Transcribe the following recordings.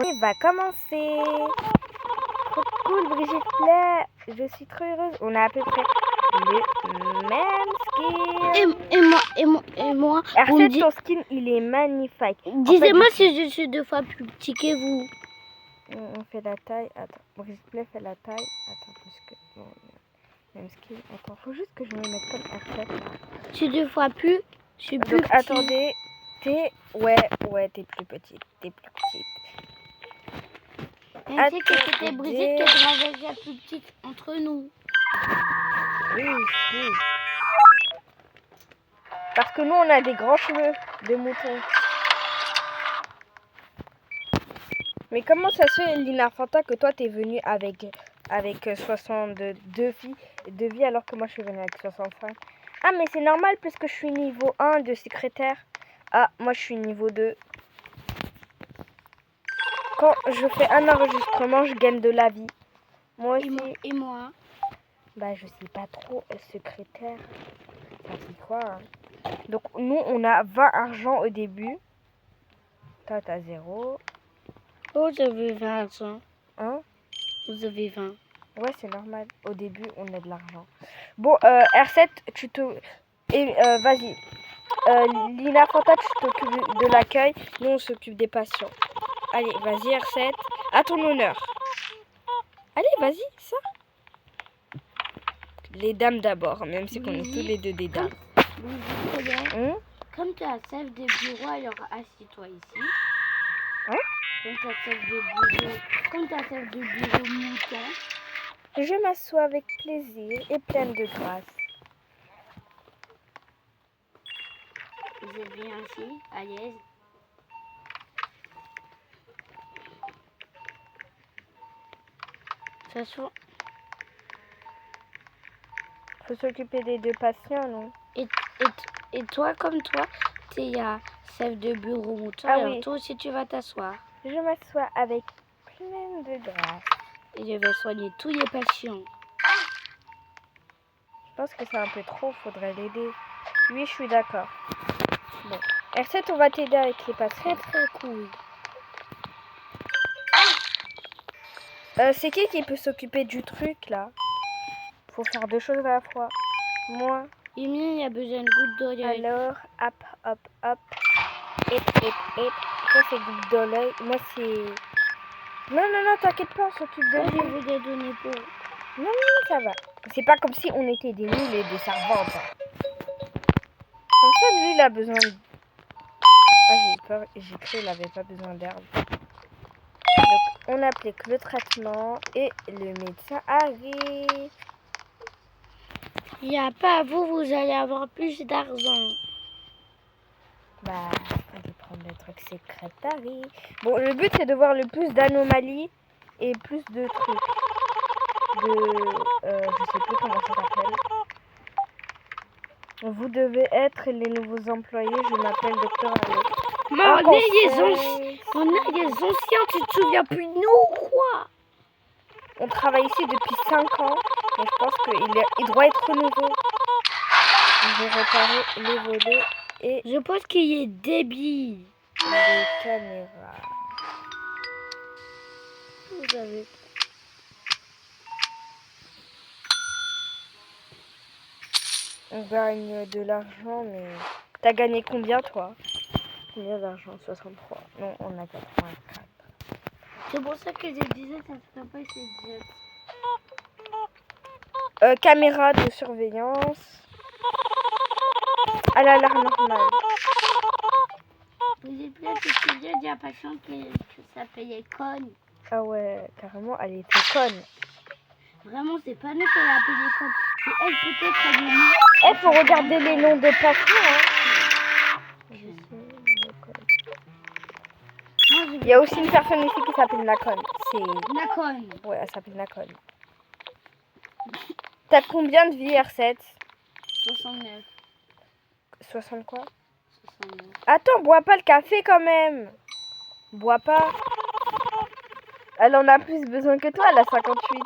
On va commencer. Trop cool, Brigitte Play. Je suis trop heureuse. On a à peu près le même skin. Et moi. R7, ton skin, il est magnifique. Disez-moi si je suis 2 fois plus petit que vous. On fait la taille. Attends, Brigitte Play fait la taille. Attends, parce que... Bon, même skin. Attends, faut juste que je me mette comme R7. Je suis 2 fois plus. Je suis plus Donc, petit. attendez. Ouais, t'es plus petite. T'es plus petite. Elle sait que c'était Brigitte qui est déjà plus petite entre nous. Oui. Parce que nous, on a des grands cheveux de mouton. Mais comment ça se fait, Lina Fanta, que toi, t'es venue avec 62 filles de vie alors que moi, je suis venue avec 65? Ah, mais c'est normal puisque je suis niveau 1 de secrétaire. Ah, moi, je suis niveau 2. Quand je fais un enregistrement, je gagne de la vie. Moi aussi. Et moi? Bah, je sais pas trop, secrétaire. Ça fait quoi, hein? Donc, nous, on a 20 argent au début. Toi, t'as 0. Oh, vous avez 20 ans. Hein? Vous avez 20. Ouais, c'est normal. Au début, on a de l'argent. Bon, R7, tu te... vas-y. Lina Fanta, tu t'occupes de l'accueil. Nous, on s'occupe des patients. Allez, vas-y, R7. À ton honneur. Allez, vas-y, ça. Les dames d'abord, même si on est tous les deux des dames. Comme tu as chef de bureau, alors assis-toi ici. Hein? Comme tu as chef de bureau mouton. Je m'assois avec plaisir et pleine de grâce. Vous êtes bien assis, à l'aise. S'assoit. Faut s'occuper des 2 patients, non? Et toi, comme toi, tu es chef de bureau mouton. Ah alors oui. toi aussi, tu vas t'asseoir. Je m'assois avec pleine de grâce. Et je vais soigner tous les patients. Je pense que c'est un peu trop, faudrait l'aider. Oui, je suis d'accord. Bon. R7, on va t'aider avec les patients. Très cool. C'est qui peut s'occuper du truc, là? Faut faire 2 choses à la fois. Moi. Et bien, il y a besoin de gouttes d'oeil. Alors, hop. Et. Toi, c'est goutte de l'œil. Moi, c'est... Non, t'inquiète pas, on s'occupe de lui. Je vous ai donné pour... Non, ça va. C'est pas comme si on était des nuls et des servantes. Comme ça, lui, il a besoin de... Ah, j'ai eu peur. J'ai cru qu'il avait pas besoin d'herbe. Donc, on applique le traitement et le médecin arrive. Il n'y a pas à vous, vous allez avoir plus d'argent. Bah, on va prendre le truc secrétariat. Bon, le but, c'est de voir le plus d'anomalies et plus de trucs. Je sais plus comment ça s'appelle. Vous devez être les nouveaux employés. Je m'appelle Docteur Allo. On a des anciens, tu te souviens plus de nous ou quoi? On travaille ici depuis 5 ans, mais je pense qu'il doit être nouveau. Je vais réparer les volets et je pense qu'il est débile. les caméras. Vous avez... On gagne de l'argent, mais... T'as gagné combien, toi? Combien d'argent? 63. Non, on a 84. C'est pour ça que je disais, ça ne serait pas ces jets. Caméra de surveillance. À l'alarme normale. Vous êtes prêts à ce qu'il y a d'un patient qui s'appelait Conne. Ah ouais, carrément, elle était conne. Vraiment, c'est pas nous qui l'a appelée Conne. C'est elle peut-être elle est née. Il faut regarder les noms de patients. Hein. Il y a aussi une personne ici qui s'appelle Nakon. C'est... Nakon. Ouais, elle s'appelle Nakon. T'as combien de vie, R7? 69. 60 quoi? 69. Attends, bois pas le café quand même. Bois pas. Elle en a plus besoin que toi, elle a 58.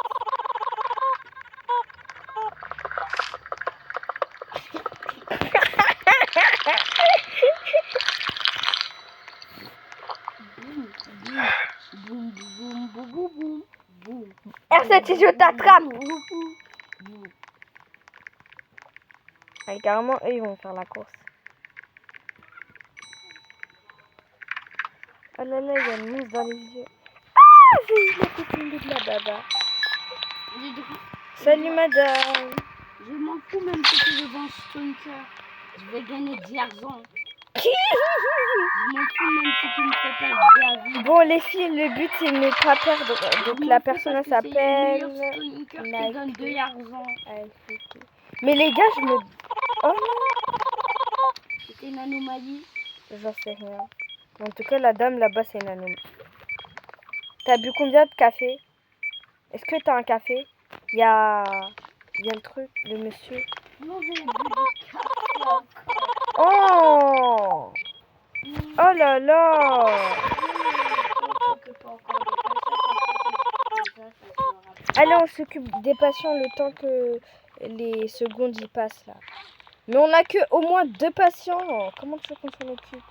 Boum, boum, boum, boum, boum, boum. R7, si je t'attrape. Boum, boum, boum. Allez, carrément, eux, ils vont faire la course. Oh là là, il y a une mousse dans les yeux. Ah, j'ai eu la copine de la baba. J'ai droit. Salut, madame. Je m'en fous même si c'est les Stonker. Je vais gagner de l'argent. Je m'en fous même si tu me fais perdre de la vie. Bon, les filles, le but, c'est de ne pas perdre. Donc, la personne, elle s'appelle... Stonker qui donne de l'argent. Mais les gars, je me... Oh non, C'était une anomalie. j'en sais rien. En tout cas, la dame là-bas, c'est une anomalie. T'as bu combien de café? Est-ce que t'as un café? Il y a le truc, le monsieur. Non, j'ai bu du café encore. Oh! Oh là là! Allez, on s'occupe des patients le temps que les secondes y passent là. Mais on a que au moins 2 patients. Comment tu veux qu'on s'en occupe?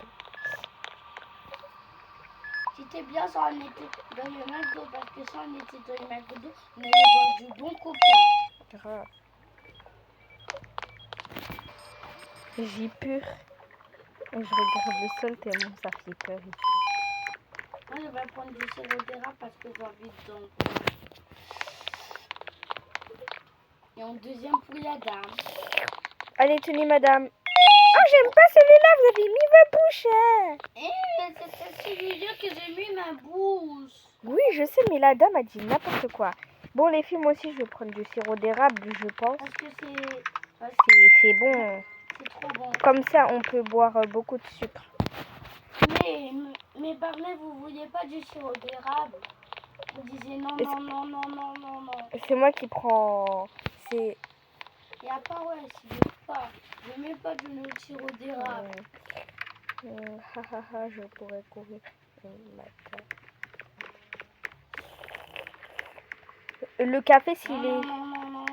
Si t'es bien, ça en était dans le McDo, parce que ça on était dans le McDo, on allait boire du bon coca. Grave. J'y pure. Je regarde le sol tellement ça fait peur ici. Moi je vais prendre du sirop d'érable parce que j'habite dans le coin. Et en deuxième pour la dame. Allez, tenez madame. Oh, j'aime pas celui-là, vous avez mis ma bouche. Hein. Mais c'est celui-là que j'ai mis ma bouche. Oui, je sais, mais la dame a dit n'importe quoi. Bon, les filles, moi aussi, je vais prendre du sirop d'érable, je pense. Parce que C'est bon. c'est trop bon. Comme ça, on peut boire beaucoup de sucre. Mais Barney, vous vouliez pas du sirop d'érable? Vous disiez non, non, non, non, non, non, non. C'est moi qui prends... C'est... Et à part, ouais, si je veux pas. Je veux même pas du sirop d'érable. Je pourrais courir le matin. Le café, s'il est... Non, non, non,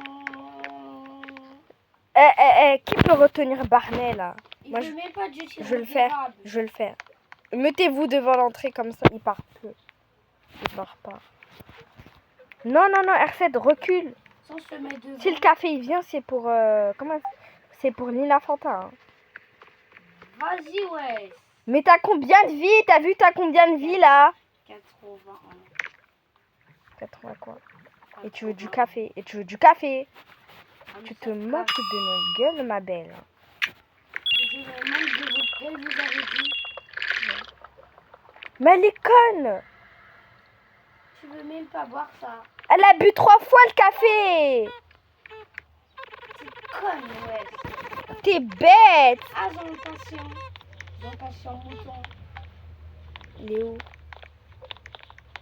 qui peut retenir Barney, là? Il Moi, veut même pas du sirop je vais le faire. d'érable. Je vais le faire. Mettez-vous devant l'entrée, comme ça, il part peu. Il part pas. Non, non, non, R7, recule. Sans se mettre devant. Si le café, il vient, c'est pour... comment? C'est pour Nina Fantin. Hein. Vas-y, ouais. Mais t'as combien de vies? T'as vu, t'as combien de vies, là? 81. 80 quoi? Et tu veux du café? Et tu veux du café? Tu te moques de notre gueule, ma belle. Je me moque de votre gueule, vous avez dit. Mais elle est conne! Tu veux même pas boire ça. Elle a bu 3 fois le café! C'est conne, ouais. T'es bête! Ah, j'ai un patient. J'ai un patient mouton. Il est où?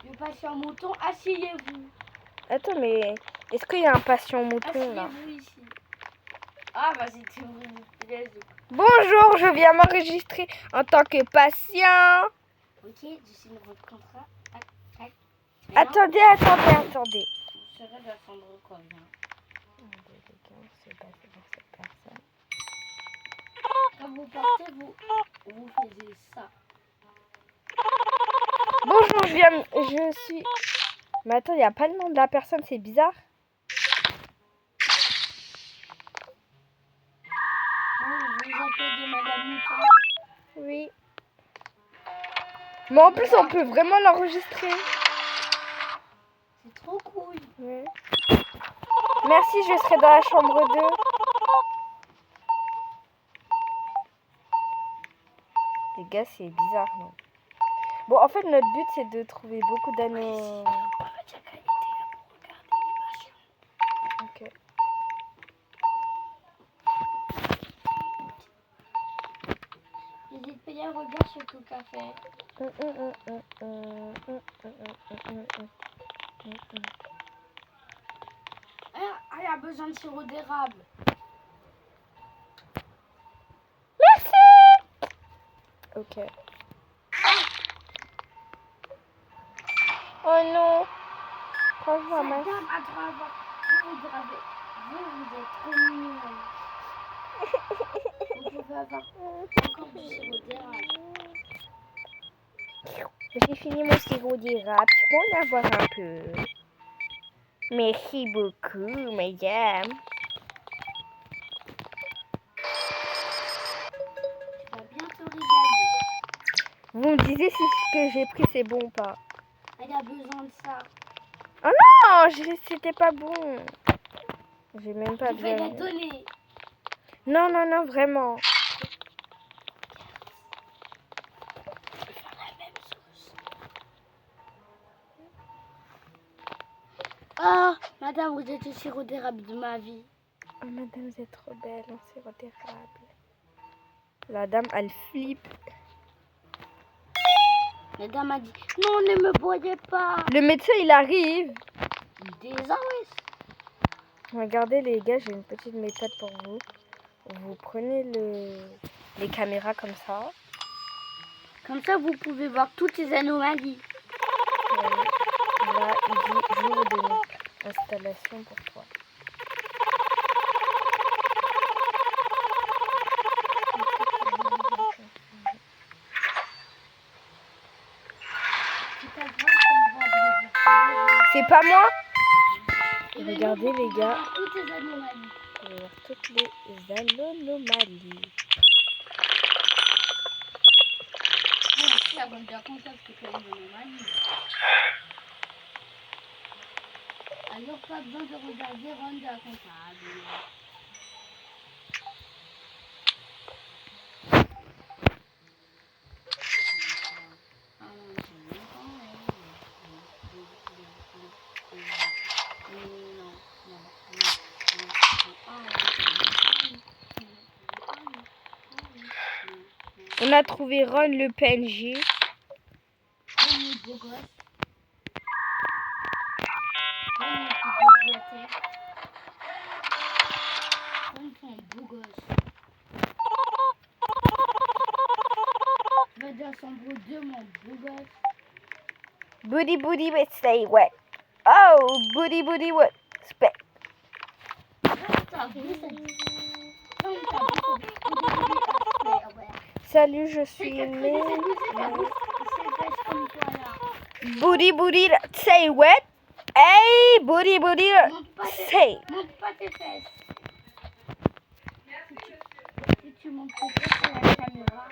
Le patient mouton, asseyez-vous. Attends, mais est-ce qu'il y a un patient mouton là? Asseyez-vous ici. Ah, vas-y, tu me plaises. Bonjour, je viens m'enregistrer en tant que patient. Ok, je signe votre contrat. Tac, tac. Attendez. Vous serez d'attendre combien? Quand vous partez, vous faisiez ça. Bonjour, je suis... Mais attends, il n'y a pas le nom de la personne, c'est bizarre. Vous appelez Madame Mouton? Oui. Mais en plus, on peut vraiment l'enregistrer. C'est trop cool. Ouais. Merci, je serai dans la chambre 2. Les gars, c'est bizarre, non? Bon, en fait, notre but, c'est de trouver beaucoup d'anneaux. Ok. N'hésite pas à regarder ce que Coca fait. Ah, il a besoin de sirop d'érable. Merci. Ok. Oh non. Franchement, ma... Madame, à travers. Vous êtes trop mignonne. Vous pouvez avoir encore du sirop d'érable. J'ai fini mon sirop d'érable. Je peux en avoir un peu. Merci beaucoup, mesdames. Tu vas bien te régaler. Vous me disiez si ce que j'ai pris c'est bon ou pas. Elle a besoin de ça. Non, c'était pas bon. J'ai même pas Je vais bien la vu. donner. Non, non, non, vraiment. Oh, madame, vous êtes le sirop d'érable de ma vie. Oh, madame, vous êtes trop belle en sirop d'érable. La dame, elle flippe. La dame a dit, non, ne me boyez pas. Le médecin, il arrive. Des oui. Regardez, les gars, j'ai une petite méthode pour vous. Vous prenez les caméras comme ça. Comme ça, vous pouvez voir toutes ces anomalies. Là, il dit jour de installation pour toi. C'est pas moi. Regardez les gars. Toutes ces anomalies. Je vais voir toutes les anomalies. Bon, si la bonne comptable, c'est quand même une anomalie. Alors, pas besoin de regarder Ronda comptable. On a trouvé Ron le PNJ. Ron le beau gosse. Ron le plus bibliothèque. Ron c'est un beau gosse. Je vais dire son beau 2, mon beau gosse. Booty booty but stay wet. Oh, booty booty wet. Spec. Salut, je suis Booty booty say wet. Hey, booty booty say. Monte pas tes fesses. Si tu montes tes fesses à la caméra.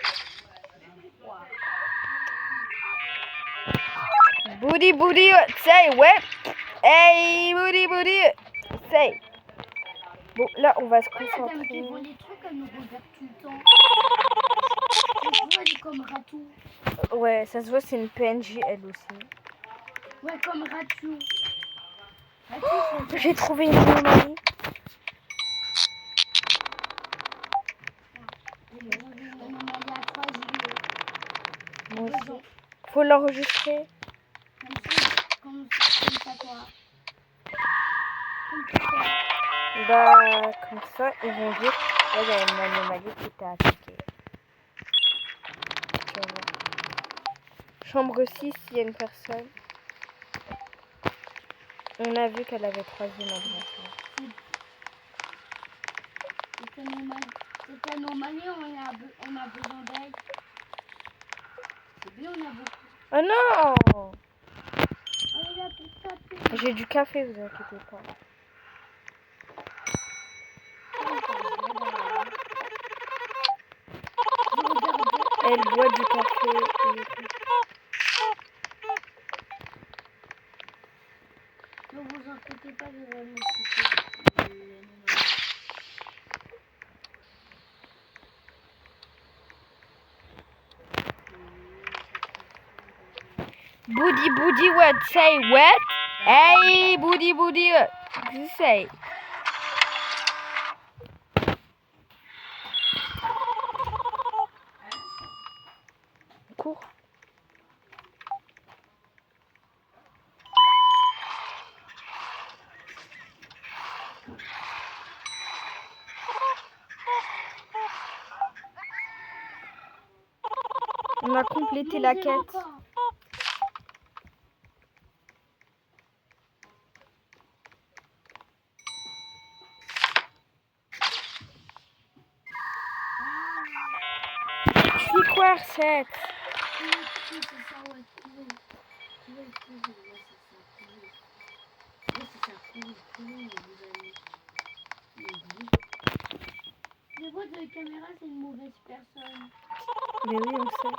Booty booty say wet. Hey, booty booty say. Bon, là, on va se La dame qui concentrer. voit les trucs, elle nous regarde tout le temps. Je vois, elle est comme Ratou. Ouais, ça se voit, c'est une PNJ, elle aussi. Ouais, comme Ratou. Ratou, J'ai trouvé une anomalie. L'anomalie à 3 juillet. Moi aussi. Faut l'enregistrer. Comme ça, toi. Comme ça. Bah, comme ça, ils vont dire qu'il y a une anomalie qui t'a attaqué. Tu vas voir. Chambre 6, il y a une personne. On a vu qu'elle avait 3e adresse. Cette anomalie, on a besoin d'aide. C'est bien, on a beaucoup. Oh non! Elle est là pour taper. J'ai du café, vous inquiétez pas. Elle boit du café. Ne vous inquiétez pas, je vais m'occuper. Booty booty what? Say what? Hey, booty booty what? Say. Cours. On a complété la quête. C'est quoi recette? c'est ça, ouais. Coulez, ouais, c'est ça, coulez. Ouais, c'est ça, coulez, vous allez. Le voix de la caméra, c'est une mauvaise personne. Mais oui, on sait.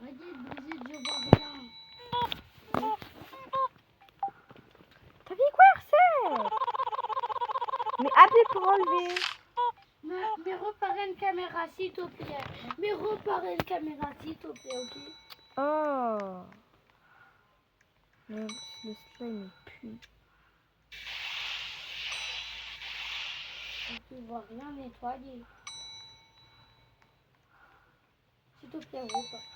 Regardez, Brigitte, je vois rien. T'as dit quoi, Arsène? Mais appelle pour enlever. Mais reparez une caméra, s'il te plaît. Mais reparez une caméra, s'il te plaît, ok? Oh. Le slime, il pue. Tu ne vois rien nettoyer. S'il te plaît, repars.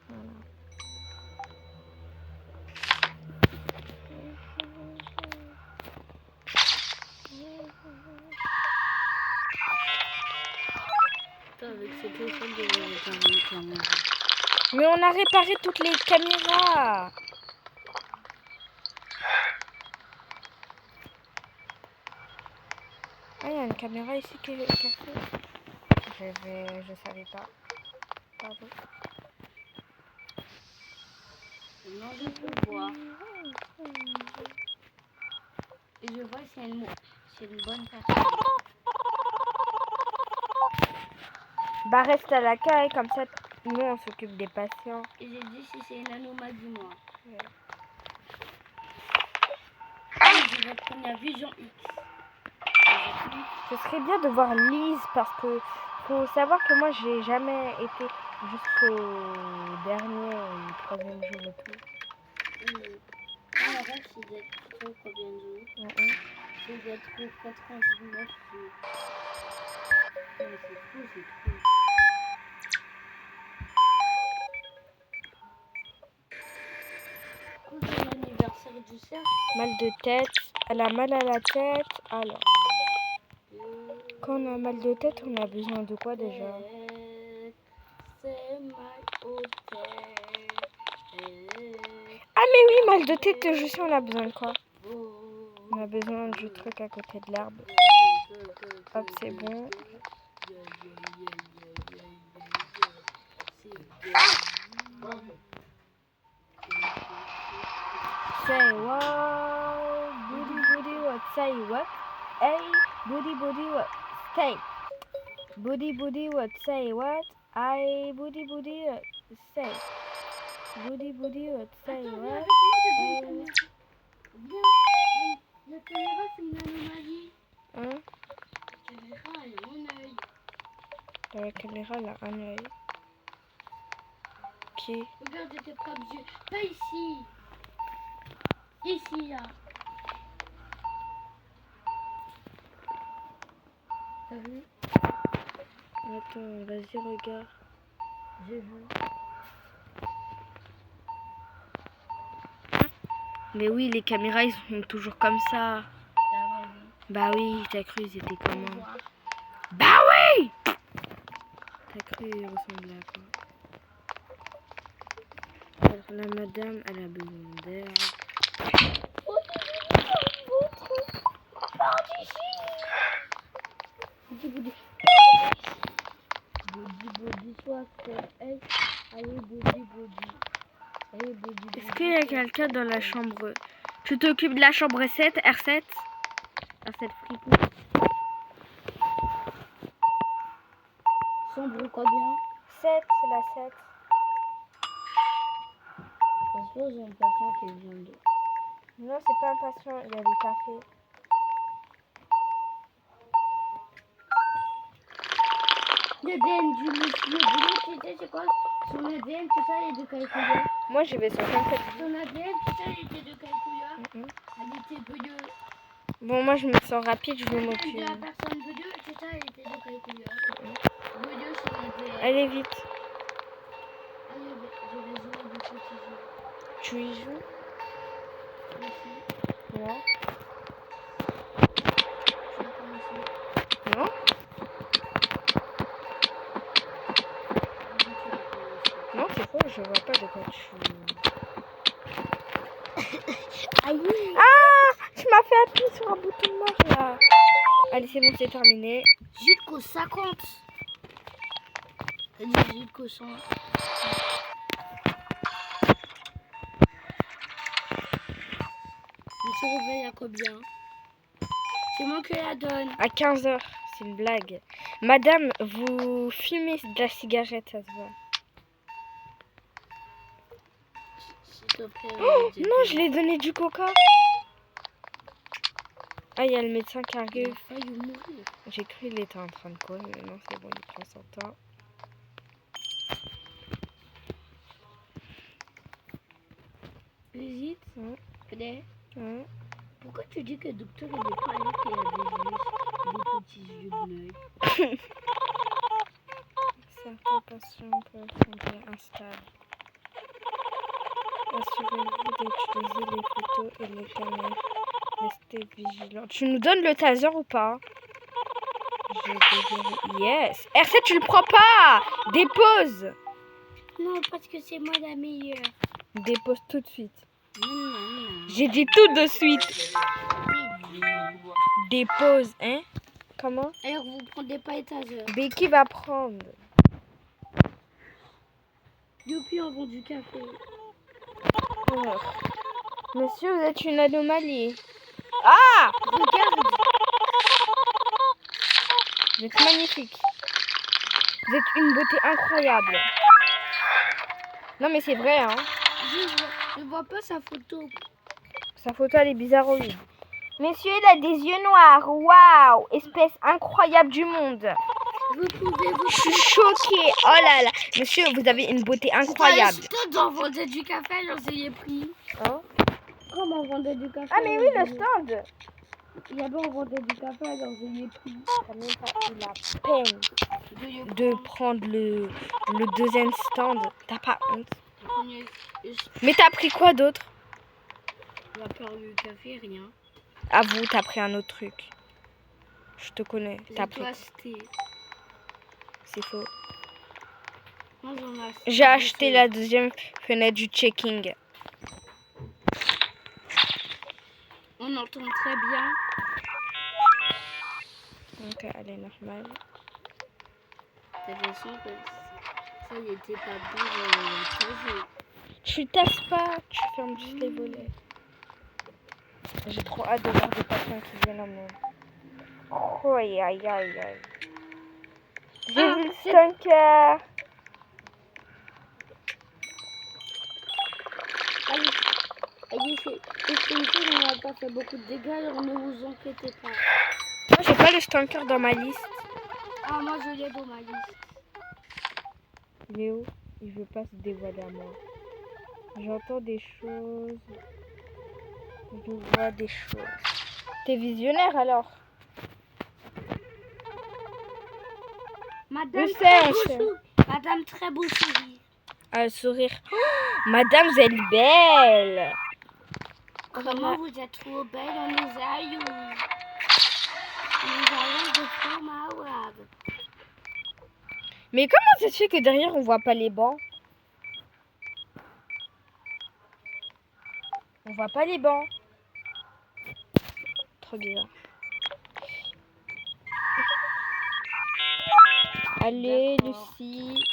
Voilà. Avec ce téléphone de réparer une caméra. Mais on a réparé toutes les caméras. Ah, il y a une caméra ici qui est cassée. Je savais pas. Pardon. Non, je peux voir. Et je vois c'est une bonne personne. Bah reste à l'accueil, comme ça nous on s'occupe des patients. Et j'ai dit si c'est une anomalie, moi. Ouais. Je vais prendre la vision X. Ce serait bien de voir Lise parce que faut savoir que moi j'ai jamais été jusqu'au dernier ou troisième jour et tout. La rêve c'est d'être trop combien de jours? C'est d'être au 99 jours. Ouais, c'est trop. Quand c'est l'anniversaire du cerf, Mal de tête, elle a mal à la tête. Alors, quand on a mal de tête, on a besoin de quoi déjà? c'est mal au tête. Ah mais oui, mal de tête, je sais, on a besoin de quoi? On a besoin du truc à côté de l'arbre. Hop, c'est bon. Say what? Booty what? Say what? Hey, booty what? Stay. Booty what? Say what? I booty what? Say. Booty what? Say what? La caméra, c'est une anomalie. Hein? La caméra, elle a mon œil. La caméra, elle a un œil. Qui? Regarde, j'étais pas obligée. Pas ici. Ici, là. T'as vu? Attends, vas-y, regarde. J'ai vu. Mais oui, les caméras, ils sont toujours comme ça. Bah oui, t'as cru, ils étaient comment? Bah oui! T'as cru, ils ressemblaient à quoi? Alors, la madame, elle a besoin d'air. Body, soit elle. Allez, body. Allez, body. Est-ce qu'il y a quelqu'un dans la chambre? Tu t'occupes de la chambre 7, R7? R7 fripou. Chambre combien? 7, c'est la 7. Parce que j'ai un patient qui vient de... Non, c'est pas un patient, il y a du café. L'ADN du monsieur Bruno, tu sais c'est quoi? Son ADN, tout ça, il est de quelle couleur? Moi, j'y vais sur quelqu'un. Son ADN, tout ça, il était de quelle couleur? Elle était bleue. Bon, moi, je me sens rapide, je vais L'ADN m'occuper. de la personne bleue, tout ça, il était de quelle couleur? Bleue, son ADN. Allez, vite. Allez, je vais jouer du petit jeu. Tu y joues? Ici. Non. Je vais commencer. Non? Non, c'est quoi? Je vois pas de quoi tu... appuyé sur un bouton mort là. Allez, c'est bon, c'est terminé. Jusqu'au 50. T'as dit jusqu'au 100. On se réveille à combien? C'est moi qui la donne. À 15h, c'est une blague. Madame, vous fumez de la cigarette, ça se voit. S'il te plaît. Oh, non, je l'ai donné du coca. Ah, il y a le médecin qui Il arrive. a failli mourir. J'ai cru qu'il était en train de courir, mais non, c'est bon, il prend son temps. Visite. Ouais. Peut-être. Ouais. Pourquoi tu dis que le docteur il est pas là qu'il a des petits yeux bleus? Certains patients peuvent sembler instables. Assurez-vous d'utiliser les photos et les caméras. Restez vigilant. Tu nous donnes le taser ou pas? J'ai déjà... Yes. R7, tu le prends pas. Dépose. Non, parce que c'est moi la meilleure. Dépose tout de suite. Non. J'ai dit tout de suite. Dépose, hein? Comment? Alors vous prenez pas les tasers. Mais qui va prendre? Youpi, on vend du café. Oh. Monsieur, vous êtes une anomalie. Ah! Regarde. Vous êtes magnifique. Vous êtes une beauté incroyable. Non mais c'est vrai, hein. Je vois pas sa photo. Sa photo, elle est bizarroïde. Monsieur, il a des yeux noirs. Waouh! Espèce incroyable du monde. Vous pouvez vous... Je suis choquée. Oh là là. Monsieur, vous avez une beauté incroyable. Quand on vendait du café, alors j'ai pris. Hein? Comment on vendait du café? Ah mais oui, le stand. Il y avait on vendait du café, alors j'ai pris. T'as même pas eu la peine de prendre le deuxième stand. T'as pas honte. Mais t'as pris quoi d'autre? À part le café, rien. Avoue, t'as pris un autre truc. Je te connais. T'as pris. C'est faux. J'ai acheté la deuxième fenêtre du checking. On entend très bien. Donc elle est normale. De toute façon, ça n'était pas bon. Tu tasses pas, tu fermes juste les volets. J'ai trop hâte de voir des patients qui viennent à moi. Oh, aïe aïe aïe aïe. J'ai vu le stunker. Allez, on n'a pas fait beaucoup de dégâts, alors ne vous inquiétez pas. Moi, j'ai pas le stunker dans ma liste. Ah, moi, je l'ai dans ma liste. Léo, il veut pas se dévoiler à moi. J'entends des choses. Je vois des choses. T'es visionnaire alors? Madame, je sais, on sait. Madame, très beau sourire. Un sourire. Oh, madame, vous êtes belle. Comment vous êtes trop belle, on les a eu. Nous allons de forme arabe. Mais comment ça se fait que derrière on voit pas les bancs? On voit pas les bancs. Trop bizarre. Allez, Lucie.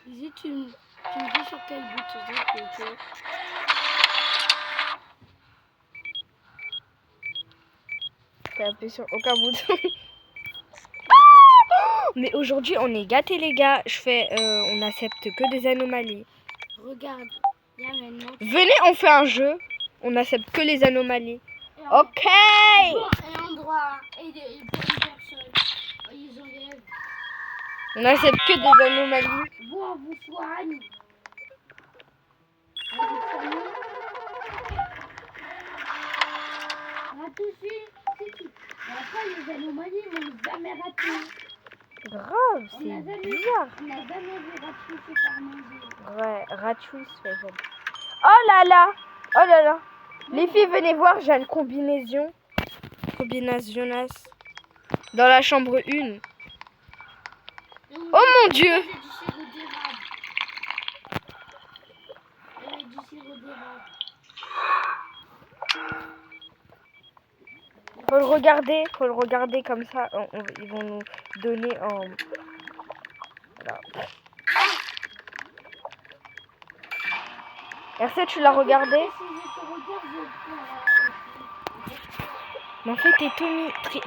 Lucie, tu me dis sur quel bouton? T'as appuyé sur aucun bouton. Mais aujourd'hui on est gâtés les gars. On accepte que des anomalies. Regarde, là maintenant. Venez, on fait un jeu. On accepte que les anomalies. Ok. Bon, et endroit et pour les personnes. Ils enlèvent. On accepte que des anomalies. Bon, on vous soigne. On a tous eu, c'est tout. Mais après, les anomalies, on les jamais ratés. Grave, c'est bizarre. On n'a jamais vu Ratchou se faire manger. Ouais, Ratchou se fait voler. Oh là là. Oh là là. Les filles, venez voir, j'ai une combinaison. Combinationnasse. Dans la chambre 1. Oh mon Dieu. Du sirop d'érable. Du sirop d'érable. Faut le regarder comme ça. Ils vont nous donner en... Voilà. R7, tu l'as regardé? Si je te regarde, Mais en fait,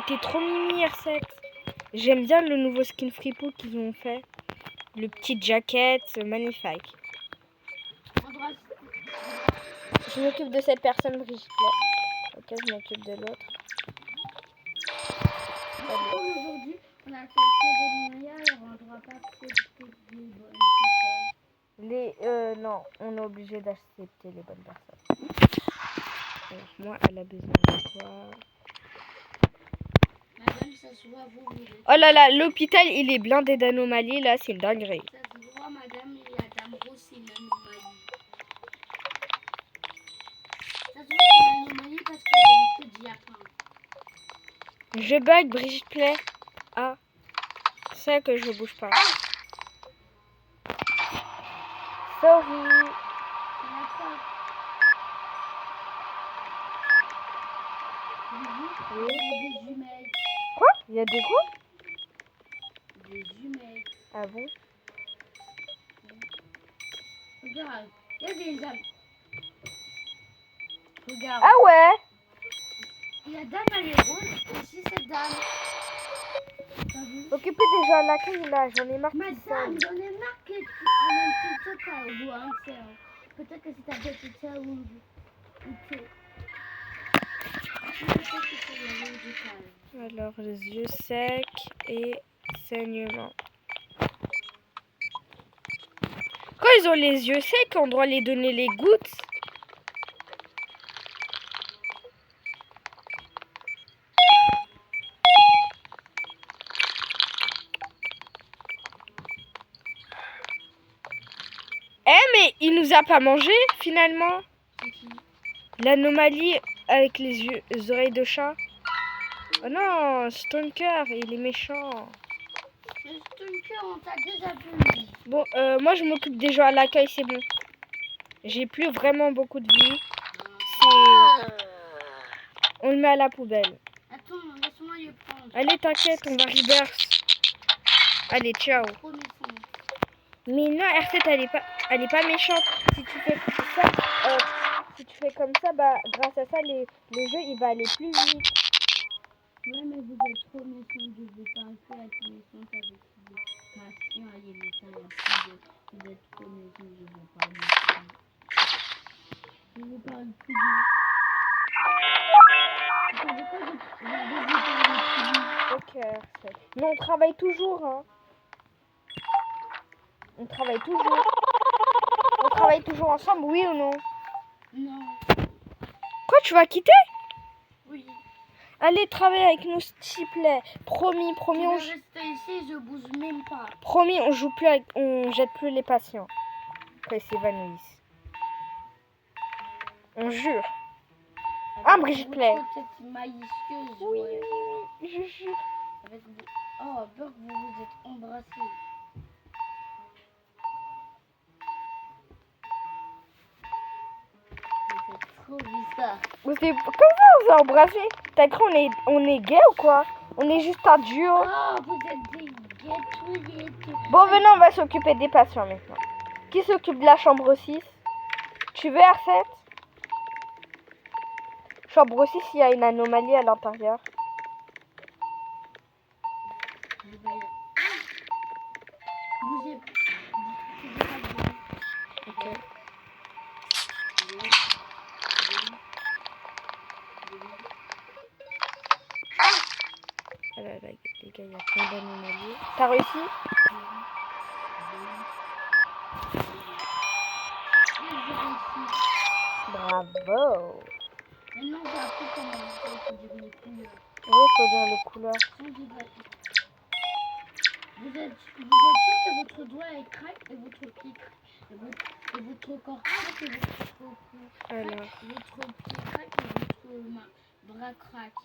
t'es trop mimi, R7. J'aime bien le nouveau skin Frippo qu'ils ont fait. Le petit jacket, magnifique. Je m'occupe de cette personne, Brigitte. Ok, je m'occupe de l'autre. aujourd'hui, on a fait le cérémonia et on ne doit pas accepter des bonnes personnes. Non, on est obligé d'accepter les bonnes personnes. Alors, moi, elle a besoin de quoi? Madame, ça se voit, vous Oh là là, l'hôpital, il est blindé d'anomalies, là, c'est une dinguerie. Ça se voit, madame, et madame Rose, c'est une anomalie. Ça se voit, c'est une anomalie parce qu'il y a des diapins. Je bug, Brigitte Play. Ah, c'est que je bouge pas. Sorry. Il y a des jumelles. Quoi? Il y a des quoi? Des jumelles. Ah bon? Regarde, il y a des âmes. Regarde. Ah ouais? Il y a dame, elle est rose. Aussi, cette dame. T'as vu? Occupez déjà à l'accueil là, j'en ai marre. Madame, j'en ai marre que tu en un petit peu ou un cerf. Peut-être que c'est ta bête de cerf ou tu. Alors, les yeux secs et saignement. Quand ils ont les yeux secs, on doit les donner les gouttes. Mais il nous a pas mangé finalement. L'anomalie avec les oreilles de chat. Oh non, Stonker, il est méchant. Mais Stonker, on t'a déjà vu. Bon, moi je m'occupe des gens à l'accueil, c'est bon. J'ai plus vraiment beaucoup de vie. On le met à la poubelle. Attends, laisse-moi le prendre. Allez, t'inquiète, on va reverse. Allez, ciao. Mais non, R7, elle est pas méchante. Si tu fais ça, si tu fais comme ça, bah grâce à ça, le jeu il va aller plus vite. Ouais, mais vous êtes trop méchant. Je veux pas un peu être méchant avec vous. Patient, allez, méchant. Vous êtes trop méchant. Je veux pas méchant. Je veux pas le plus. Ok, R7. Mais on travaille toujours, hein. On travaille toujours. On travaille toujours ensemble, oui ou non? Non. Quoi, tu vas quitter? Oui. Allez, travaille avec nous, s'il te plaît. Promis, Je on reste ici, je bouge même pas. promis, on joue plus avec, on jette plus les patients. Après, ils s'évanouissent. On jure. Ah, Brigitte Play. Tête malicieuse. Oui, Ouais. je jure. Avec vous. Oh, Burg, vous vous êtes embrassés. C'est trop bizarre. Mais c'est comme ça, on s'est embrassés. T'as cru on est gay ou quoi? On est juste un duo. Oh, vous êtes des gâteaux. Bon, venez, on va s'occuper des patients maintenant. Qui s'occupe de la chambre 6? Tu veux R7? Chambre 6, il y a une anomalie à l'intérieur. Bougez. Ok. Ah là là, les gars, il y a plein d'anomalies. T'as réussi? Bravo. Maintenant, j'ai appris comment il faut dire les couleurs. Oui, il faut dire les couleurs. Vous êtes sûr que votre doigt est craque et votre pied craque et votre corps craque et votre cou craque, votre pied craque et votre bras craque.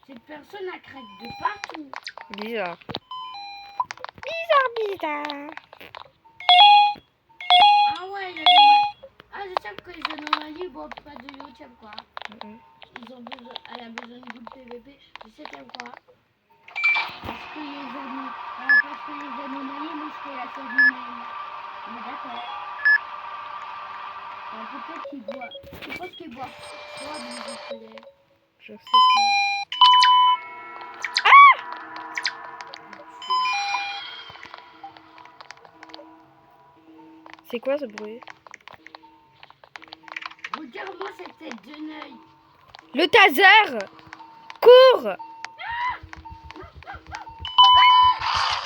Cette personne a craqué de partout. Bizarre. Bizarre. Ah ouais, il y a des Ah, je sais que les anomalies boivent pas de l'eau, tu sais quoi? Ils ont besoin, elle a besoin de gouttes PVP. Je sais t'aimes quoi? Parce que les anomalies, moi je fais la surhumaine. On est d'accord. Peut-être qu'ils boivent. Je pense qu'ils boivent quoi dans le soleil? Je sais pas. C'est quoi ce bruit? Regarde-moi cette tête de l'œil. Le taser! Cours!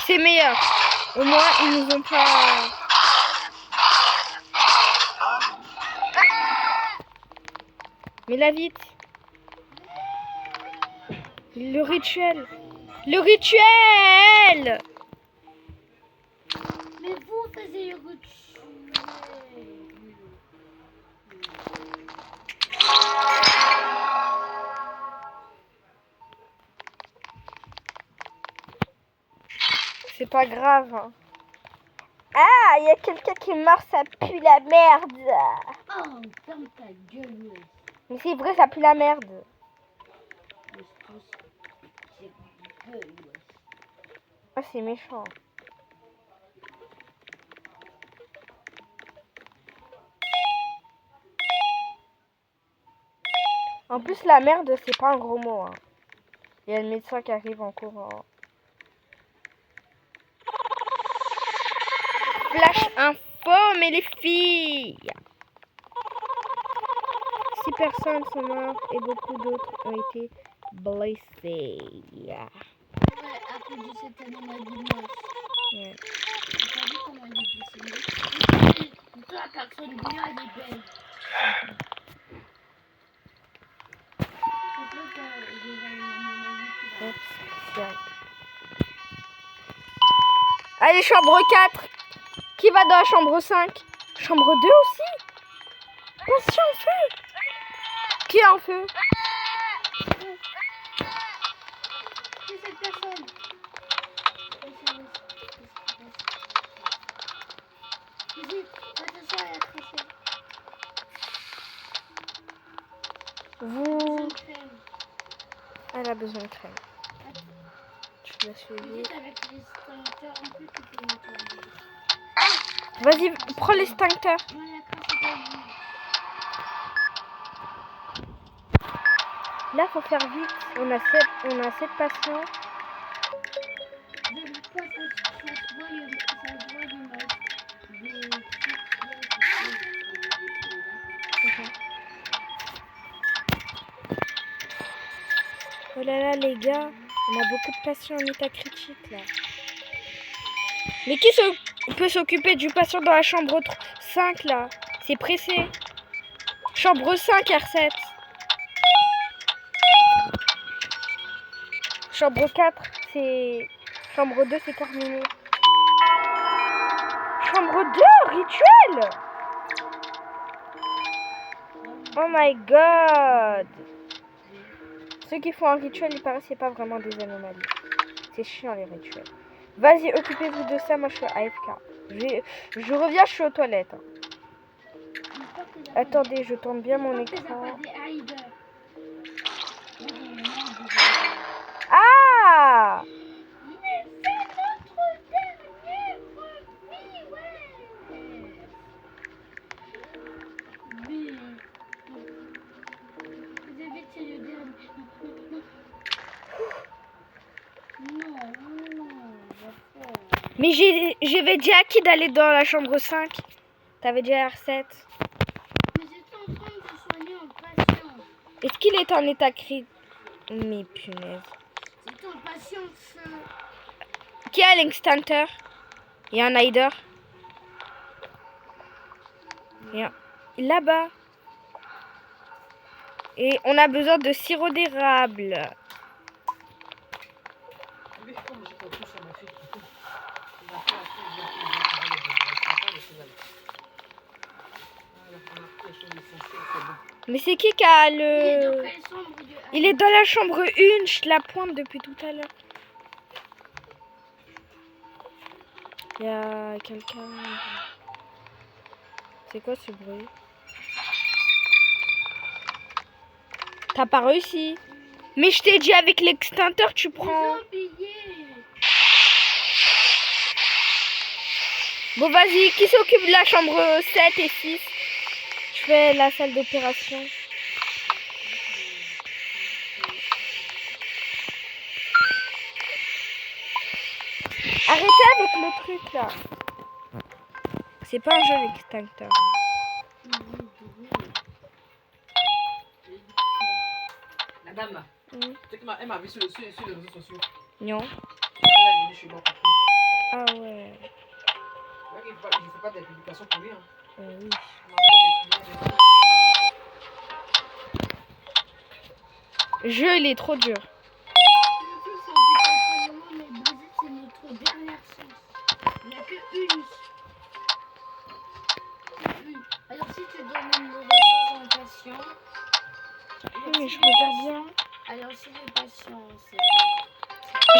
C'est meilleur. Au moins, ils nous ont pas... Mais là, vite. Le rituel. Le rituel! Mais vous faisiez le rituel. C'est pas grave. Hein. Ah, il y a quelqu'un qui est mort, ça pue la merde. Oh, ferme ta gueule. Mais c'est vrai, ça pue la merde. Ah, c'est méchant. En plus, la merde, c'est pas un gros mot. Hein. Il y a le médecin qui arrive en courant. Flash info, mais les filles. 6 personnes sont mortes et beaucoup d'autres ont été blessées. Ouais, à cause de cette anomalie moche. Ouais. T'as vu comment elle est dessinée? Toi, la personne bien, elle est belle. Allez, chambre 4. Qui va dans la chambre 5? Chambre 2 aussi? Attention, en feu. Qui est en feu? C'est cette personne. Vas-y, attention à la tracée. Vous... Elle a besoin de crème. Je la suis. Avec les extincteurs, en plus, tu peux nettoyer. Vas-y, prends l'extincteur. Là, faut faire vite. On a 7 patients. Oh là là, les gars, on a beaucoup de patients en état critique là. Mais qui peut s'occuper du patient dans la chambre 5 là? C'est pressé. Chambre 5 R7. Chambre 4, c'est... Chambre 2, c'est terminé. Chambre 2, rituel! Oh my god! Ceux qui font un rituel, il paraît que c'est pas vraiment des anomalies. C'est chiant les rituels. Vas-y, occupez-vous de ça, moi je suis AFK. Je reviens, je suis aux toilettes. Attendez, je tourne bien mon écran. Ah! Mais c'est notre dernière vie, ouais. Oui. Vous avez c'est le dernier. Non. Mais j'avais dit à qui d'aller dans la chambre 5? T'avais dit à R7. Mais j'étais en train de soigner un patient. Est-ce qu'il est en état critique? Mais punaise. J'étais un patient feu. Qui a l'extincteur? Il y a un hider. Là-bas. Et on a besoin de sirop d'érable. Mais c'est qui a le... Il est dans la chambre 1, je la pointe depuis tout à l'heure. Il y a quelqu'un... C'est quoi ce bruit? T'as pas réussi. Mais je t'ai dit avec l'extincteur, tu prends. J'ai oublié. Bon, vas-y, qui s'occupe de la chambre 7 et 6? Je fais la salle d'opération. Arrêtez avec le truc là. C'est pas un jeu l'extincteur. Madame, tu sais qu'elle m'a vu sur les réseaux sociaux. Non. Elle est venue chez moi pour tout. Ah ouais. Je ne fais pas des publications pour lui. Hein. Oui. Jeu, il est trop dur. Mais Brigitte, c'est notre dernière chance. Il n'y a qu'une. Alors si tu donnes une mauvaise chance à un patient, Mais je regarde bien. alors si le patient, c'est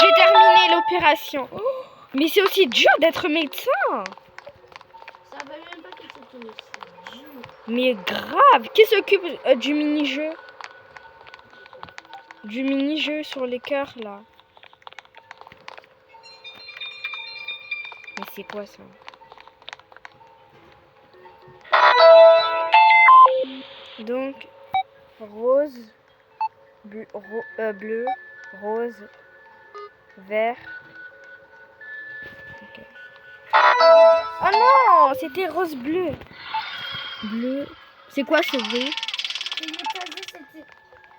J'ai terminé l'opération. Oh, mais c'est aussi dur d'être médecin. ça va même pas que c'est aussi dur. Mais grave. Qui s'occupe du mini-jeu? Du mini-jeu sur les cœurs là. Mais c'est quoi ça? Donc, rose, bleu, rose, vert. Ok. Oh non, c'était rose bleu. Bleu. C'est quoi ce bleu? Et le casier, c'était...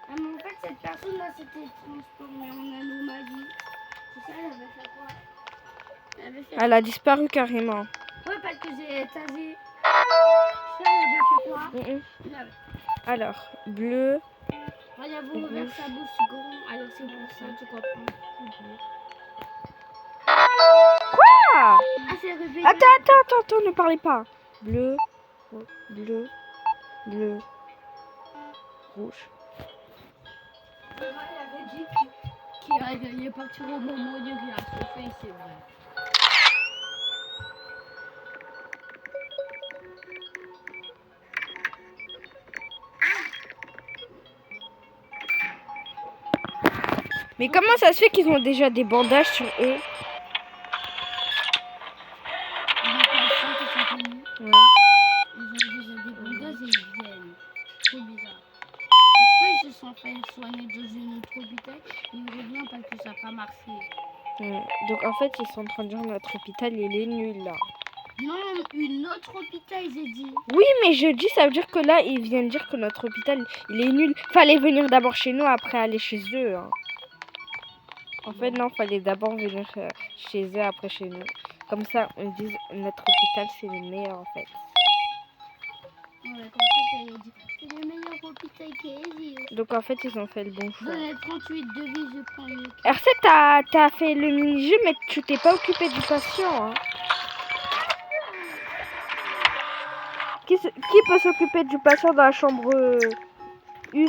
Ah, mais en fait, cette personne-là s'était transformée en anomalie. C'est ça, elle avait fait quoi? Elle avait fait... Elle a disparu carrément. Ouais, parce que j'ai tasé. Ça, elle avait fait quoi? Elle avait... Alors, bleu. Elle avait ouvert sa bouche grand. Alors c'est pour ça, tu comprends. Quoi? Ah, c'est réveillé. Attends, ne parlez pas. Bleu, bleu, bleu, rouge. Elle avait dit qu'il est parti au moment où il a sauvé, c'est vrai. Mais comment ça se fait qu'ils ont déjà des bandages sur eux? Les patients qui sont venus, Ouais. ils ont déjà des bandages et ils viennent. Trop bizarre. Parce qu'ils se sont fait soigner dans une autre hôpital et ils reviennent parce que ça n'a pas marché. Ouais. Donc en fait, ils sont en train de dire notre hôpital, il est nul là. Non, une autre hôpital, j'ai dit. Oui, mais je dis, ça veut dire que là, ils viennent dire que notre hôpital, il est nul. Fallait venir d'abord chez nous, après aller chez eux. Hein. En fait, non, fallait d'abord venir chez eux, après chez nous. Comme ça, on dit notre hôpital, c'est le meilleur en fait. Ouais, comme ça, ça y est dit. C'est le meilleur hôpital qui existe. Donc en fait, ils ont fait le bon choix. Dans les 38 devis, je prends le... RC, t'as fait le mini-jeu, mais tu t'es pas occupé du patient. Hein. Qui peut s'occuper du patient dans la chambre 1?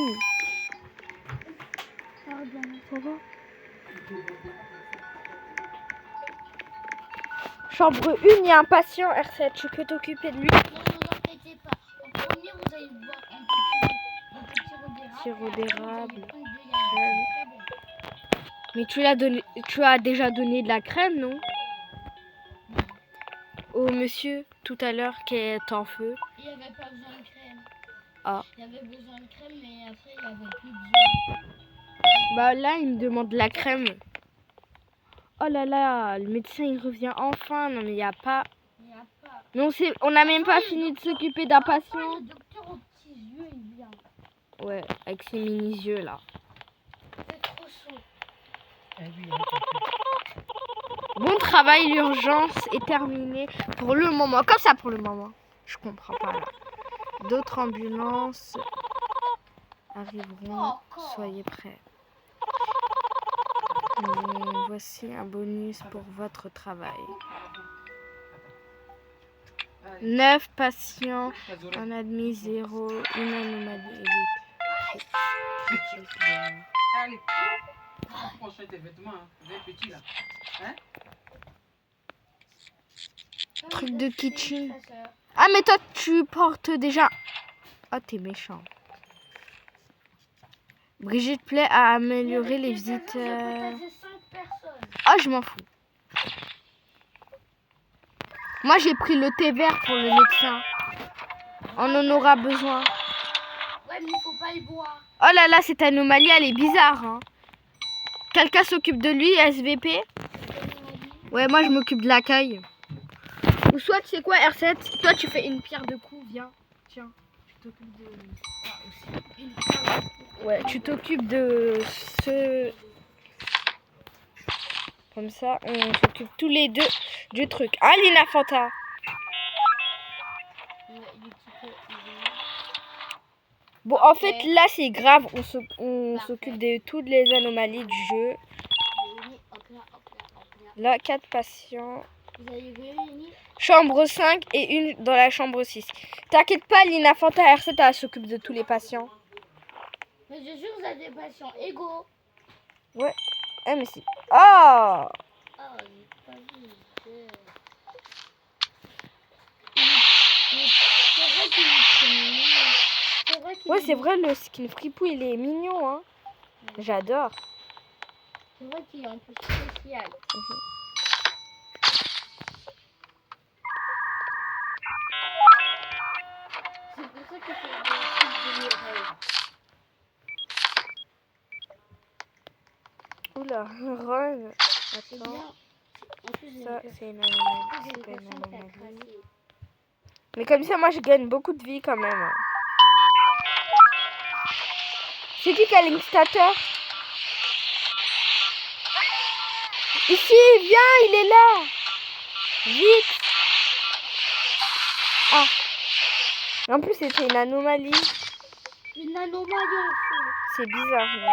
Pardon. Ça va? Chambre 1, il y a un patient, R7, tu peux t'occuper de lui. Non, inquiétez pas. En premier, vous allez voir un petit Sirop d'érable. d'érable. Crème. Mais tu as déjà donné de la crème, non? Au monsieur, tout à l'heure, qui est en feu. Il n'y avait pas besoin de crème. Ah. Il y avait besoin de crème, mais après, il n'y avait plus besoin. Bah là, il me demande de la crème. Oh là là, le médecin, il revient enfin. Non, mais il n'y a pas... Il n'y a pas. Mais on n'a même pas fini de s'occuper d'un patient. Le docteur aux petits yeux, il vient. Ouais, avec ses mini-yeux, là. C'est trop chaud. Bon travail, l'urgence est terminée pour le moment. Comme ça pour le moment. Je comprends pas là. D'autres ambulances arriveront. Soyez prêts. Voici un bonus pour votre travail. 9 patients, un admis, 0, une anomalie. Allez, prends tes vêtements, hein. Des petits là. Hein? Truc de kitchen. Ah, mais toi, tu portes déjà... Ah, t'es méchant. Brigitte plaît à améliorer les visites. Je peux taser 5 personnes. Ah, je m'en fous. Moi, j'ai pris le thé vert pour le médecin. On en aura besoin. Ouais, mais il faut pas y boire. Oh là là, cette anomalie, elle est bizarre. Hein. Quelqu'un s'occupe de lui, SVP? Ouais, moi, je m'occupe de l'accueil. Ou soit, tu sais quoi, R7? Toi, tu fais une pierre de coups, viens. Tiens, tu t'occupes de... Ah, aussi. Une pierre de coups. Ouais, tu t'occupes de ce... Comme ça, on s'occupe tous les deux du truc. Ah, Lina Fanta. Ouais, il est petit peu isolé. Bon, en Ok. fait, là, c'est grave. On Parfait. s'occupe de toutes les anomalies du jeu. J'ai mis hop là, hop là, hop là. Là, 4 patients. Vous avez vu, Léonie? Chambre 5 et une dans la chambre 6. T'inquiète pas, Lina Fanta R7, elle s'occupe de tous les patients. Mais je jure, vous avez des patients égaux. Ouais. Ah, mais c'est... Oh! Oh, j'ai pas vu. C'est vrai qu'il est mignon. C'est vrai qu'il Ouais, est c'est mignon. vrai, le skin fripou, il est mignon, hein. J'adore. C'est vrai qu'il est en plus spécial. C'est pour ça que c'est des trucs de mes rêves. Oula, Ron. C'est Attends. bien. En plus, j'ai Ça, une c'est une personne anomalie. C'est pas une qui a anomalie. craqué. Mais comme ça, moi, je gagne beaucoup de vie quand même. C'est qui a l'installateur? Ici, viens, il est là. Vite. Ah. En plus, c'était une anomalie. Une anomalie en feu. C'est bizarre, mais...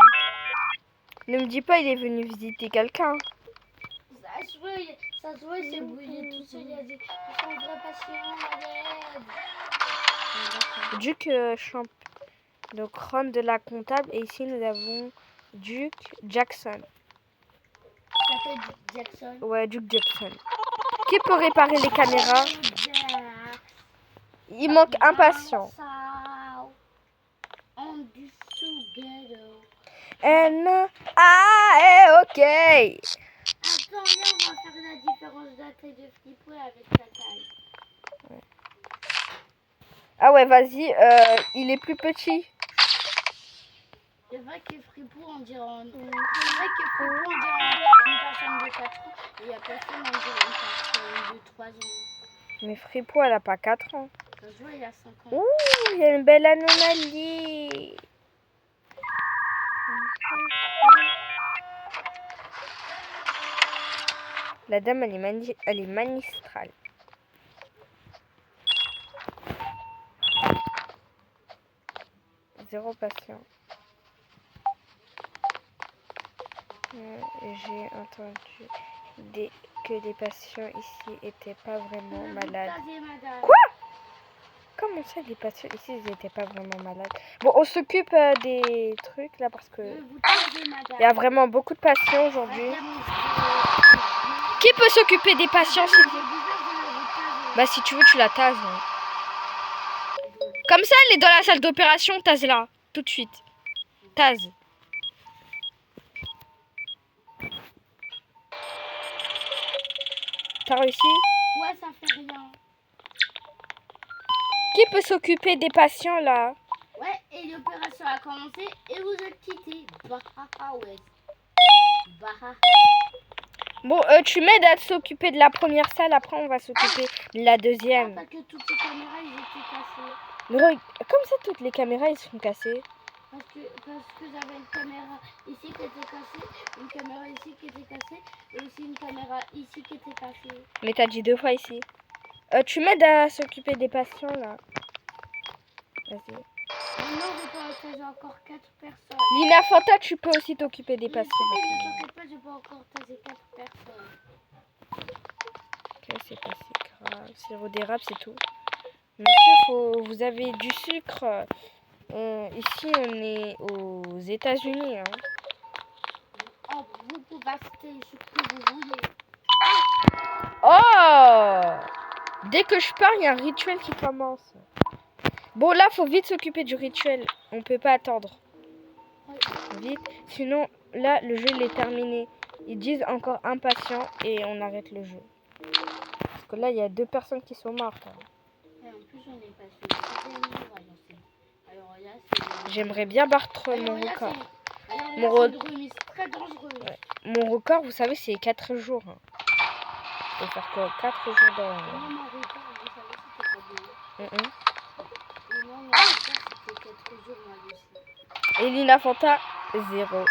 Ne me dis pas, il est venu visiter quelqu'un. Ça se voit, il s'est brouillé tout seul. Il a dit, ils sont vrais patients, à l'aide. Duc Champ. Donc, Ron de la comptable. Et ici, nous avons Duke Jackson. Ça fait Jackson. Ouais, Duke Jackson. Qui peut réparer les caméras? Il manque un patient. En dessous, ghetto. Ok. Attends, viens, on va faire la différence de la taille de Flipper avec ta taille. Ah ouais, vas-y. Il est plus petit. C'est vrai que Fripou, on dirait une personne de 4 ans. Et il y a personne, on dirait une personne de 3 ans. Mais Fripou, elle a pas 4 ans. Ça se voit, il a 5 ans. Ouh, il y a une belle anomalie. La dame, elle est magistrale. Zéro patient. J'ai entendu que les patients ici étaient pas vraiment malades. Quoi? Comment ça, les patients ici, ils étaient pas vraiment malades? Bon, on s'occupe des trucs là parce que il y a vraiment beaucoup de patients aujourd'hui. Qui peut s'occuper des patients? Bah, si tu veux, tu la tases. Hein. Comme ça, elle est dans la salle d'opération, tase-la. Tout de suite. Tase. T'as réussi? Ouais, ça fait rien. Qui peut s'occuper des patients là? Ouais, et l'opération a commencé et vous êtes quittés. Bah, ouais. Bah, Bon, tu m'aides à s'occuper de la première salle, après on va s'occuper de la deuxième. parce que toutes ces caméras, ils étaient cassées. Mais comme ça, toutes les caméras, ils sont cassées. Parce que j'avais une caméra ici qui était cassée, une caméra ici qui était cassée, et aussi une caméra ici qui était cassée. Mais t'as dit 2 fois ici. Tu m'aides à s'occuper des patients là. Vas-y. Maintenant, j'ai encore 4 personnes. Lina Fanta, tu peux aussi t'occuper des patients. Ne t'inquiète pas, j'ai pas encore tasé 4 personnes. Ok, c'est pas si grave. Sirop d'érable, c'est tout. Monsieur, vous avez du sucre. Ici, on est aux États-Unis. Hein. Oh, vous pouvez acheter ce que vous voulez. Oh! Dès que je pars, il y a un rituel qui commence. Bon, là, faut vite s'occuper du rituel. On peut pas attendre. Vite. Sinon, là, le jeu, il est terminé. Ils disent encore impatient et on arrête le jeu. Parce que là, il y a 2 personnes qui sont mortes. Et en plus, on est passé au 6e jour. Alors là, c'est... J'aimerais bien battre Alors mon là, record. c'est... Alors là, Mon c'est une remise très dangereuse. Ouais. Mon record, vous savez, c'est 4 jours. Je peux faire quoi 4 jours dans... Moi, mon record, vous savez, c'était pas bien. Et moi, mon record, c'était 4 jours, moi aussi. Et Lina Fanta, 0. Ah ouais,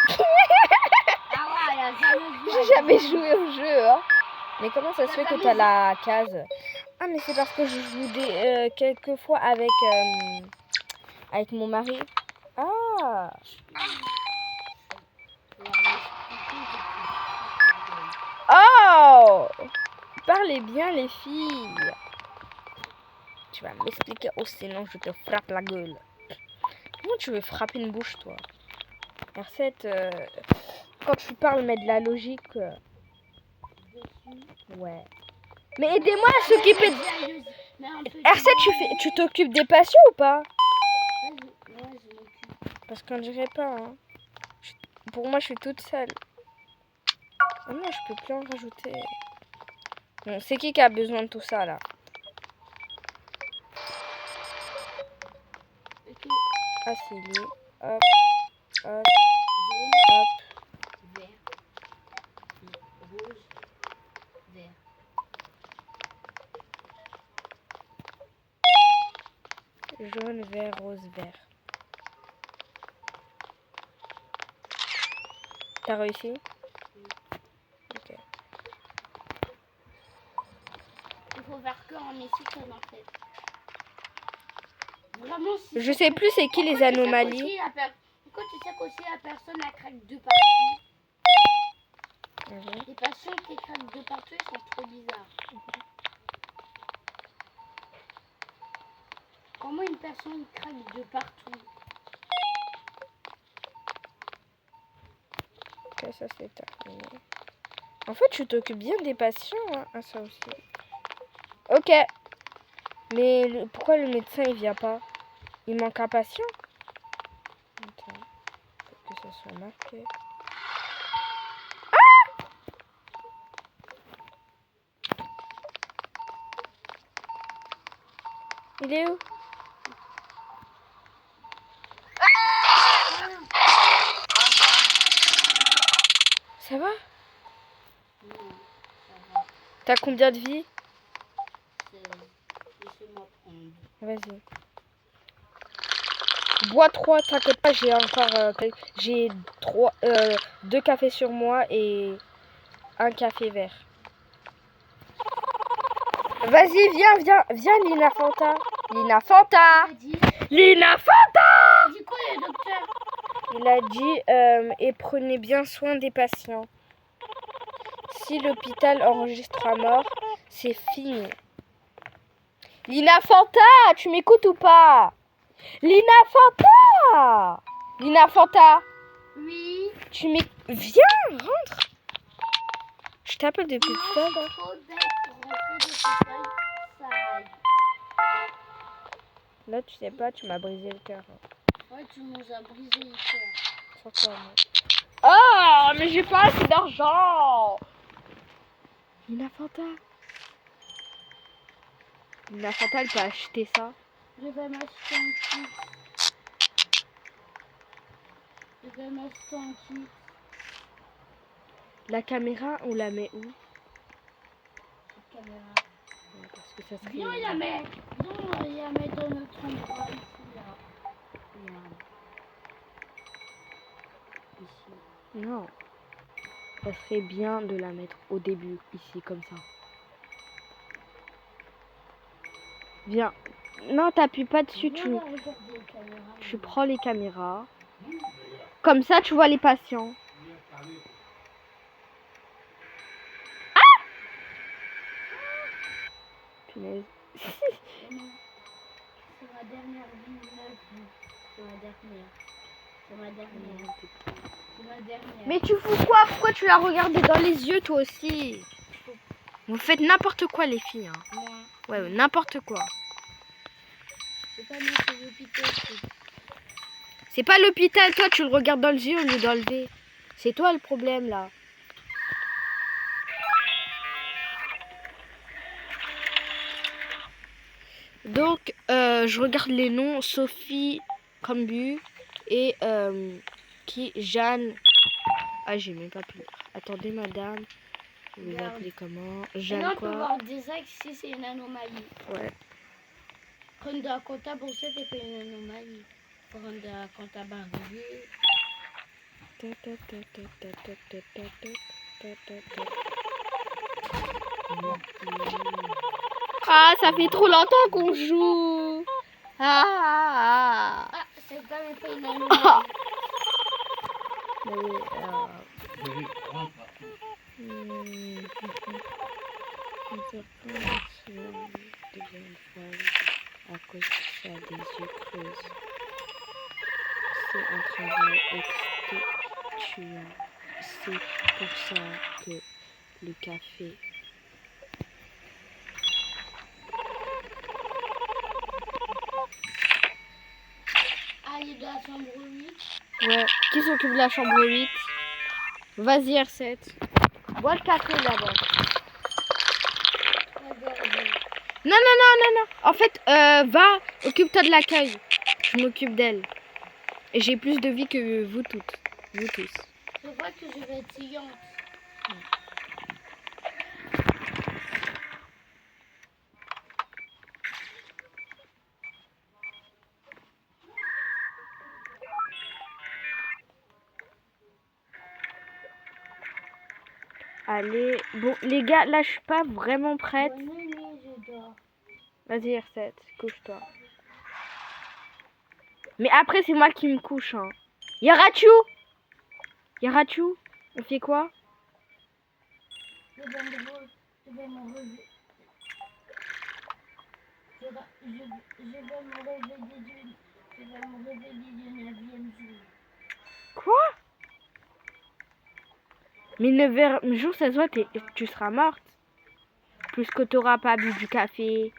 elle a jamais vu. J'ai jamais joué au jeu, hein. Mais comment ça se fait que t'as la case? Ah, mais c'est parce que je joue quelques fois avec mon mari. Ah. Oh. Parlez bien, les filles. Tu vas m'expliquer, oh sinon je te frappe la gueule. Comment tu veux frapper une bouche, toi? R7, quand tu parles, mets de la logique. Ouais. Mais aidez-moi à s'occuper de... R7, tu t'occupes des patients ou pas? Parce qu'on dirait pas. Hein. Pour moi, je suis toute seule. Oh non, je peux plus en rajouter. Bon, c'est qui a besoin de tout ça, là? Ah, c'est lui. Hop, hop, hop. Vert, rouge, vert. Jaune, vert, rose, vert. T'as réussi? Ok. Il faut faire que en Mexicaine en fait. Vraiment, si Je sais plus c'est qui les anomalies. Pourquoi tu sais qu'aussi la personne a craqué de partout? Les patients qui craquent de partout, ils sont trop bizarres. Comment une personne craque de partout? Ok, ça c'est terminé. En fait, tu t'occupes bien des patients, hein. Ah, ça aussi. Ok. Mais pourquoi le médecin il vient pas? Il manque un patient? Attends. Faut que ça soit marqué. Ah! Il est où? Ça va? Non, ça va. T'as combien de vie? Laissez-moi prendre. Vas-y. Bois 3, t'inquiète pas, j'ai encore... j'ai 2 cafés sur moi et un café vert. Vas-y, viens, Lina Fanta. Lina Fanta. Lina Fanta. Il dit quoi, le docteur? Il a dit, et prenez bien soin des patients. Si l'hôpital enregistre à mort, c'est fini. Lina Fanta, tu m'écoutes ou pas? Lina Fanta. Lina Fanta. Oui. Viens, rentre. Je t'appelle depuis tout à l'heure. Trop d'être rentré de ce sale. Là, tu sais pas, tu m'as brisé le cœur. Ouais, tu nous as brisé le cœur. Sur toi, moi. Oh, mais j'ai pas assez d'argent. Lina Fanta. Lina Fanta, elle peut acheter ça. Je vais m'acheter un kit. Je vais m'acheter un kit. La caméra, on la met où? Cette caméra. Ouais, parce que ça serait... Viens, il la met. Viens, il la met dans notre endroit ici, là. Regarde. Ici. Non. Ça serait bien de la mettre au début, ici, comme ça. Viens. Non, t'appuies pas dessus, tu prends les caméras. Comme ça, tu vois les patients. Ah! Punaise. C'est ma dernière vie, c'est ma dernière. C'est ma dernière. C'est ma dernière. Mais tu fous quoi? Pourquoi tu l'as regardé dans les yeux, toi aussi? Vous faites n'importe quoi, les filles. Hein. Moi. Ouais, n'importe quoi. C'est pas mes cheveux piqués. C'est pas l'hôpital, toi tu le regardes dans les yeux au lieu d'enlever. C'est toi le problème là. Donc je regarde les noms. Sophie Cambu et Jeanne. Ah j'ai même pas pu. Attendez madame. Vous vous Regarde. appelez comment? Et Jeanne là, on peut quoi? voir des axes si c'est une anomalie. Ouais. Prendre de la compta pour ça, c'est pas une anomalie. Prendre de la compta barrière. Ah, ça fait trop longtemps qu'on joue. Ah. Ah, c'est quand même pas une anomalie. Mais, Bébé, rentre là. devient folle à cause de ça des yeux creux. C'est un travail exténuant. C'est pour ça que le café. Ah, il est de la chambre 8. Ouais. Qui s'occupe de la chambre 8? Vas-y R7. Bois le café là-bas. Non. En fait, va, occupe-toi de l'accueil. Je m'occupe d'elle. Et j'ai plus de vie que vous toutes. Vous tous. Je crois que je vais être sciante. Allez. Bon, les gars, là, je suis pas vraiment prête. Bonne nuit, je dors. Vas-y R7, couche-toi. Mais après, c'est moi qui me couche. Hein. Yarachu, on fait quoi? Je vais me relever. Je vais me relever. Je vais me réveiller du 9e jour. Quoi? Mais 9h jour, ça se voit, tu seras morte. Plus que tu n'auras pas bu du café.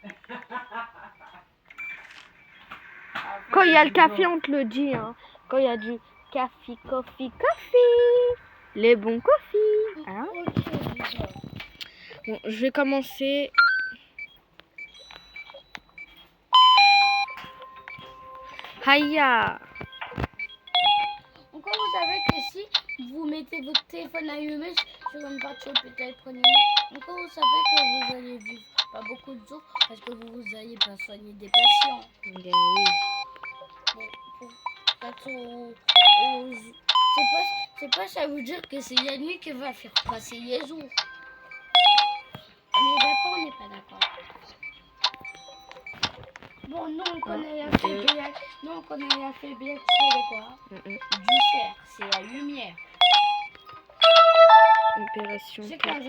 Quand il y a le café, on te le dit. Hein. Quand il y a du café. Les bons coffee. Hein? Ok, je dors. Bon, je vais commencer. Haya. Encore, vous savez que si vous mettez votre téléphone allumé sur une partie hôpital, prenez. Encore, vous savez que vous allez vivre pas beaucoup de jours parce que vous n'allez pas soigner des patients. Bien oui. Bon, c'est pas ça veut dire que c'est la nuit qui va faire passer les jours. On est d'accord, on n'est pas d'accord. Bon, non, on connaît la faiblesse. Non, on connaît la faiblesse, c'est quoi? Du cerf, c'est la lumière. Opération. C'est quand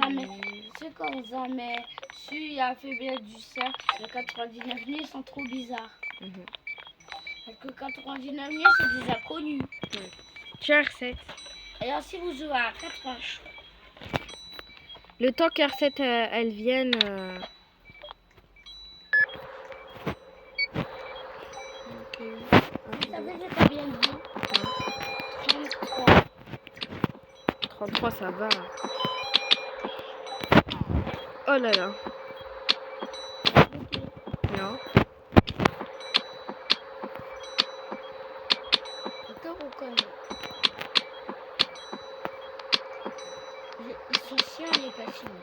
jamais su la faiblesse du cerf, le 99 000 sont trop bizarres. Parce que 99 000, c'est déjà connu. Tiens, R7. Et alors, si vous jouez à 80, Le temps qu'R7 elle vienne. vous savez, j'ai pas bien dit. 33. 33, ça va. Oh là là. Non. Que vous connaissez. Ils sont chiants, les patients.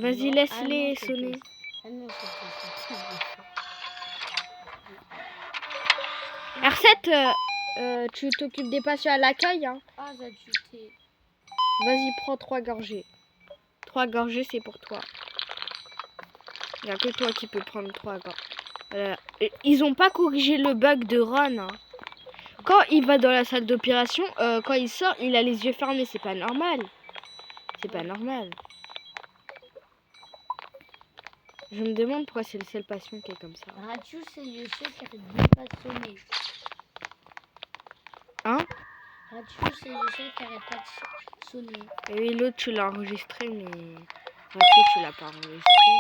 Vas-y, laisse-les sonner. Ah non, c'est R7, tu t'occupes des patients à l'accueil, hein. Ah, ça chuté. Vas-y, prends 3 gorgées. 3 gorgées, c'est pour toi. Il n'y a que toi qui peux prendre 3 gorgées. Ils ont pas corrigé le bug de Ron. Hein. Quand il va dans la salle d'opération, quand il sort, il a les yeux fermés. C'est pas normal. C'est pas normal. Je me demande pourquoi c'est le seul patient qui est comme ça. Rachou, c'est le seul qui n'arrête pas de sonner. Hein? Rachou, c'est le seul qui n'arrête pas de sonner. Et oui, l'autre, tu l'as enregistré, mais Rachou, tu l'as pas enregistré.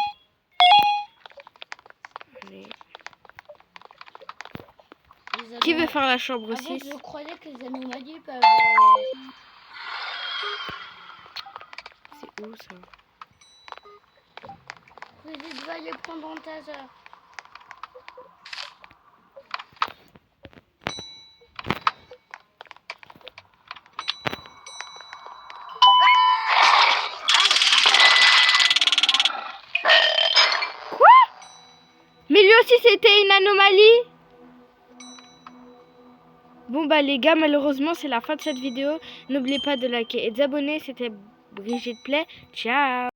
Qui veut faire la chambre Avant, 6? je croyais que les anomalies peuvent... C'est où ça? Brigitte va les prendre en taser. Mais lui aussi c'était une anomalie. Bon bah les gars, malheureusement c'est la fin de cette vidéo. N'oubliez pas de liker et de vous abonner. C'était Brigitte Play. Ciao.